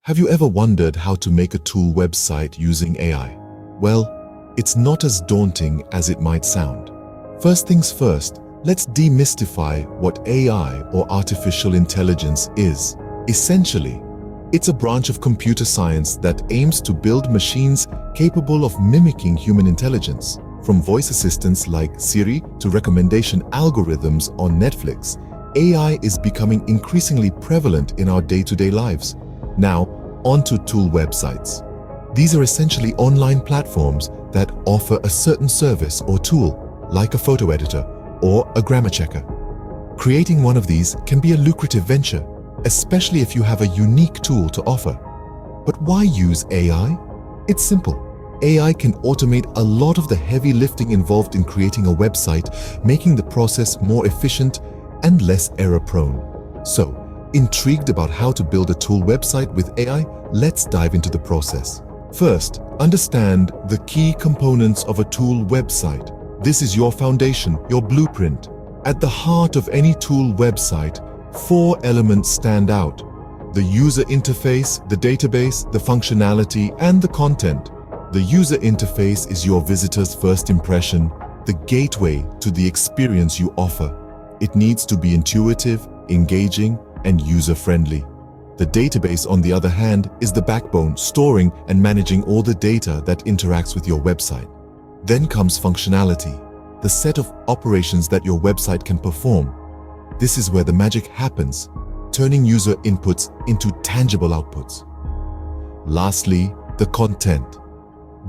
Have you ever wondered how to make a tool website using AI? Well, it's not as daunting as it might sound. First things first, let's demystify what AI or artificial intelligence is. Essentially, it's a branch of computer science that aims to build machines capable of mimicking human intelligence. From voice assistants like Siri to recommendation algorithms on Netflix, AI is becoming increasingly prevalent in our day-to-day lives. Now, onto tool websites. These are essentially online platforms that offer a certain service or tool, like a photo editor or a grammar checker. Creating one of these can be a lucrative venture, especially if you have a unique tool to offer. But why use AI? It's simple. AI can automate a lot of the heavy lifting involved in creating a website, making the process more efficient and less error-prone. So, intrigued about how to build a tool website with AI? Let's dive into the process. First, understand the key components of a tool website. This is your foundation, your blueprint. At the heart of any tool website, 4 elements stand out: the user interface, the database, the functionality, and the content. The user interface is your visitor's first impression, the gateway to the experience you offer. It needs to be intuitive, engaging, and user-friendly. The database, on the other hand, is the backbone, storing and managing all the data that interacts with your website. Then comes functionality, the set of operations that your website can perform. This is where the magic happens, turning user inputs into tangible outputs. Lastly, the content.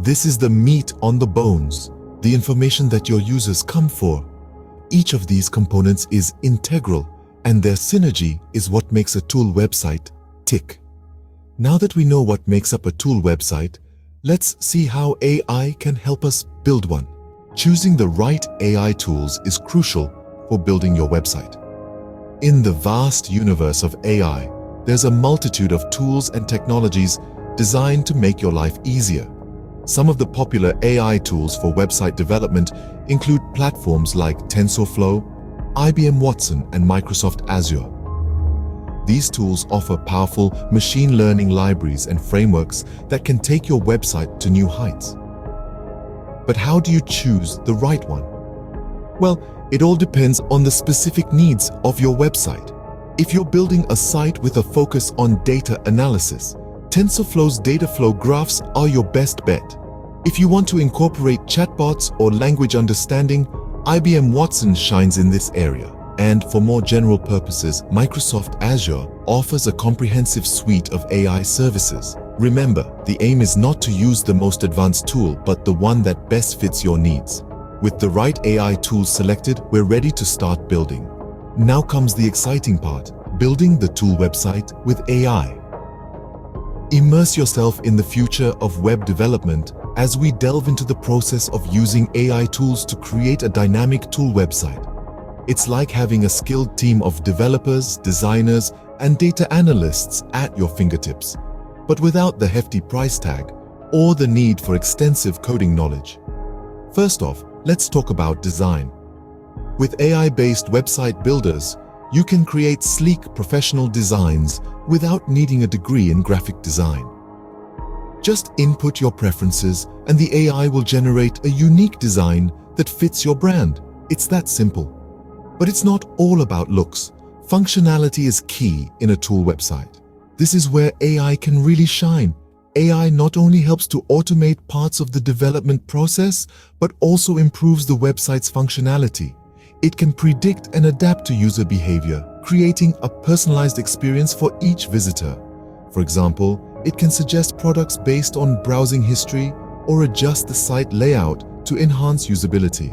This is the meat on the bones, the information that your users come for. Each of these components is integral, and their synergy is what makes a tool website tick. Now that we know what makes up a tool website, let's see how AI can help us build one. Choosing the right AI tools is crucial for building your website. In the vast universe of AI, there's a multitude of tools and technologies designed to make your life easier. Some of the popular AI tools for website development include platforms like TensorFlow, IBM Watson, and Microsoft Azure. These tools offer powerful machine learning libraries and frameworks that can take your website to new heights. But how do you choose the right one? Well, it all depends on the specific needs of your website. If you're building a site with a focus on data analysis, TensorFlow's data flow graphs are your best bet. If you want to incorporate chatbots or language understanding, IBM Watson shines in this area. And for more general purposes, Microsoft Azure offers a comprehensive suite of AI services. Remember, the aim is not to use the most advanced tool, but the one that best fits your needs. With the right AI tools selected, we're ready to start building. Now comes the exciting part, building the tool website with AI. Immerse yourself in the future of web development as we delve into the process of using AI tools to create a dynamic tool website. It's like having a skilled team of developers, designers, and data analysts at your fingertips, but without the hefty price tag or the need for extensive coding knowledge. First off, let's talk about design. With AI-based website builders, you can create sleek professional designs without needing a degree in graphic design. Just input your preferences and the AI will generate a unique design that fits your brand. It's that simple. But it's not all about looks. Functionality is key in a tool website. This is where AI can really shine. AI not only helps to automate parts of the development process, but also improves the website's functionality. It can predict and adapt to user behavior, creating a personalized experience for each visitor. For example, it can suggest products based on browsing history or adjust the site layout to enhance usability.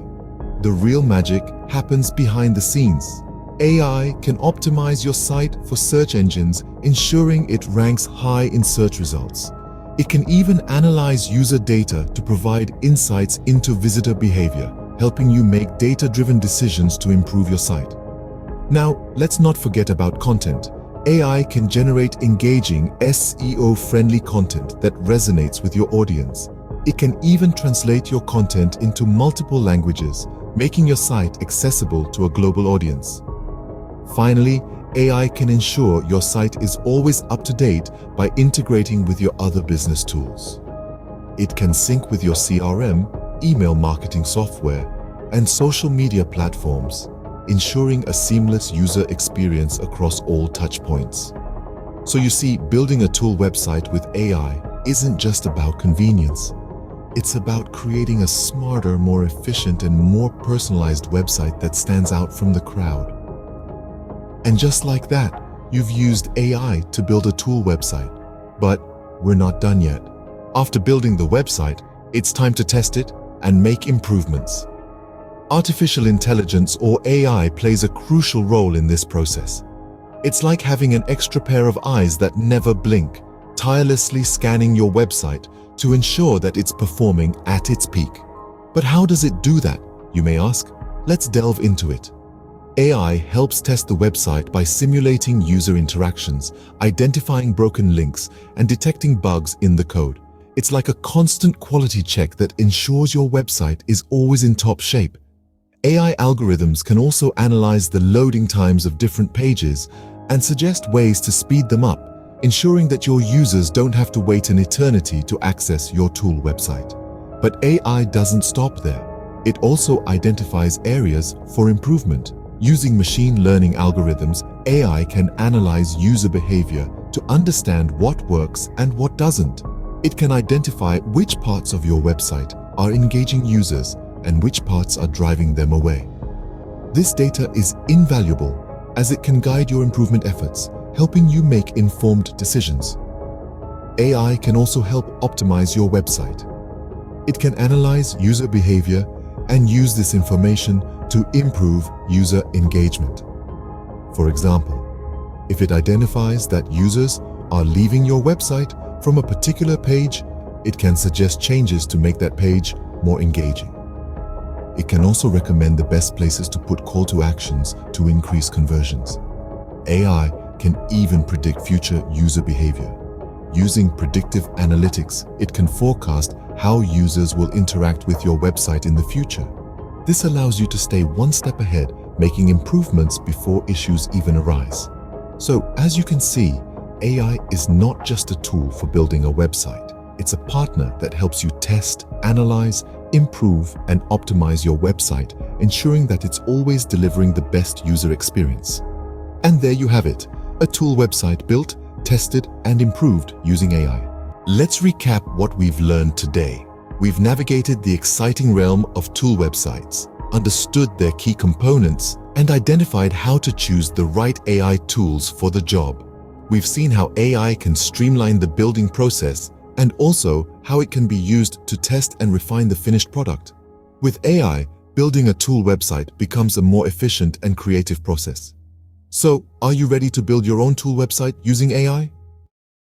The real magic happens behind the scenes. AI can optimize your site for search engines, ensuring it ranks high in search results. It can even analyze user data to provide insights into visitor behavior, helping you make data-driven decisions to improve your site. Now, let's not forget about content. AI can generate engaging, SEO-friendly content that resonates with your audience. It can even translate your content into multiple languages, making your site accessible to a global audience. Finally, AI can ensure your site is always up to date by integrating with your other business tools. It can sync with your CRM, email marketing software, and social media platforms, ensuring a seamless user experience across all touchpoints. So you see, building a tool website with AI isn't just about convenience. It's about creating a smarter, more efficient, and more personalized website that stands out from the crowd. And just like that, you've used AI to build a tool website. But we're not done yet. After building the website, it's time to test it and make improvements. Artificial intelligence, or AI, plays a crucial role in this process. It's like having an extra pair of eyes that never blink, tirelessly scanning your website to ensure that it's performing at its peak. But how does it do that, you may ask? Let's delve into it. AI helps test the website by simulating user interactions, identifying broken links, and detecting bugs in the code. It's like a constant quality check that ensures your website is always in top shape. AI algorithms can also analyze the loading times of different pages and suggest ways to speed them up, ensuring that your users don't have to wait an eternity to access your tool website. But AI doesn't stop there. It also identifies areas for improvement. Using machine learning algorithms, AI can analyze user behavior to understand what works and what doesn't. It can identify which parts of your website are engaging users and which parts are driving them away. This data is invaluable as it can guide your improvement efforts, helping you make informed decisions. AI can also help optimize your website. It can analyze user behavior and use this information to improve user engagement. For example, if it identifies that users are leaving your website from a particular page, it can suggest changes to make that page more engaging. It can also recommend the best places to put call to actions to increase conversions. AI can even predict future user behavior. Using predictive analytics, it can forecast how users will interact with your website in the future. This allows you to stay one step ahead, making improvements before issues even arise. So, as you can see, AI is not just a tool for building a website. It's a partner that helps you test, analyze, improve, and optimize your website, ensuring that it's always delivering the best user experience. And there you have it, a tool website built, tested, and improved using AI. Let's recap what we've learned today. We've navigated the exciting realm of tool websites, understood their key components, and identified how to choose the right AI tools for the job. We've seen how AI can streamline the building process and also how it can be used to test and refine the finished product. With AI, building a tool website becomes a more efficient and creative process. So, are you ready to build your own tool website using AI?